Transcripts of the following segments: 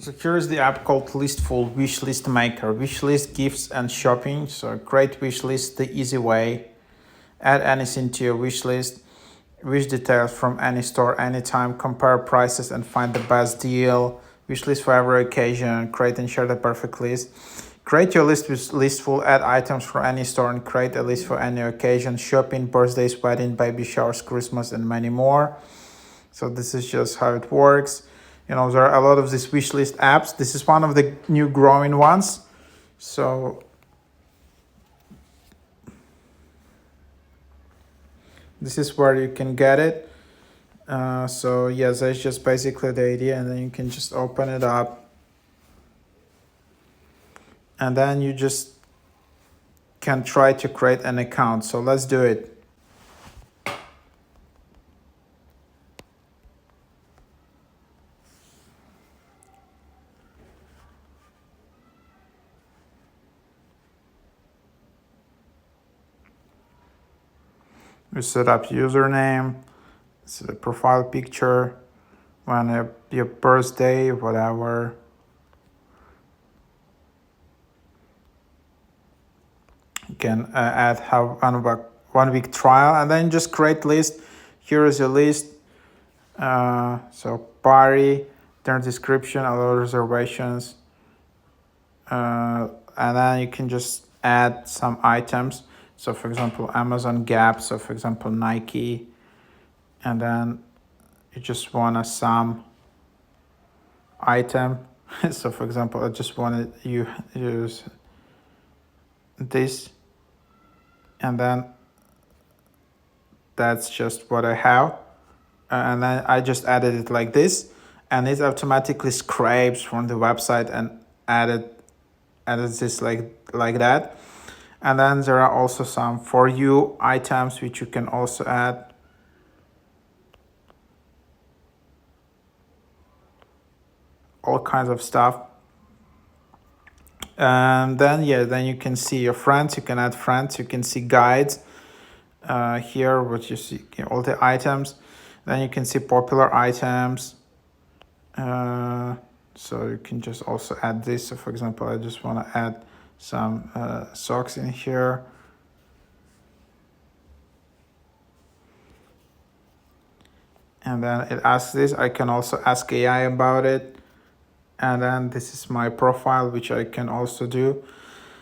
So here's the app called LISTFUL Wishlist Maker. Wishlist gifts and shopping. So create wishlist the easy way. Add anything to your wishlist. Wish details from any store anytime. Compare prices and find the best deal. Wishlist for every occasion. Create and share the perfect list. Create your list with LISTFUL. Add items from any store and create a list for any occasion. Shopping, birthdays, wedding, baby showers, Christmas, and many more. So this is just how it works. There are a lot of these wish list apps. This is one of the new growing ones. So this is where you can get it. So yes, that's just basically the idea. And then you can just open it up. And then you just can try to create an account. So let's do it. We set up username, set a profile picture, your birthday, whatever. You can add have 1 week trial, and then just create list. Here is your list. So party, turn description, allow reservations, and then you can just add some items. So for example, Amazon Gap, so for example, Nike, and then you just want some item. So for example, I just wanted you use this, and then that's just what I have. And then I just added it like this, and it automatically scrapes from the website and added this like that. And then there are also some for you items which you can also add. All kinds of stuff. And then then you can see your friends. You can add friends. You can see guides. Here, what you see, all the items. Then you can see popular items. So you can just also add this. So for example, I just want to add some socks in here. And then it asks this. I can also ask AI about it. And then this is my profile, which I can also do.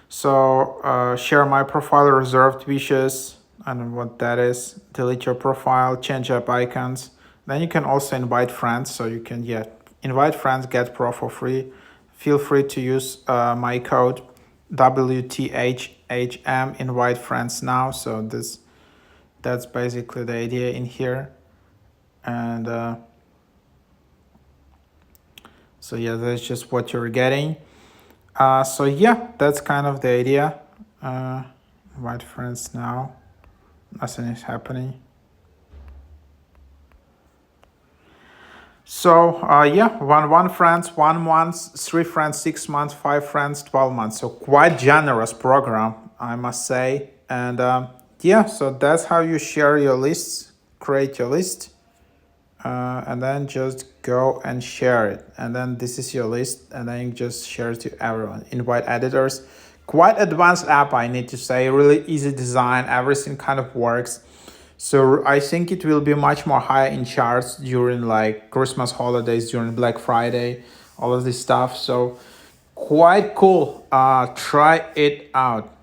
So share my profile, reserved wishes. I don't know what that is. Delete your profile, change up icons. Then you can also invite friends. So you can invite friends, get pro for free. Feel free to use my code WTHHM, invite friends now. So that's basically the idea in here. And so that's just what you're getting. So that's kind of the idea. Invite friends now. Nothing is happening. So one friends, 1 month, 3 friends, 6 months, 5 friends, 12 months. So quite generous program, I must say. And so that's how you share your lists, create your list, and then just go and share it. And then this is your list, and then you just share it to everyone. Invite editors. Quite advanced app, I need to say. Really easy design. Everything kind of works. So I think it will be much more higher in charts during like Christmas holidays, during Black Friday, all of this stuff. So quite cool. Try it out.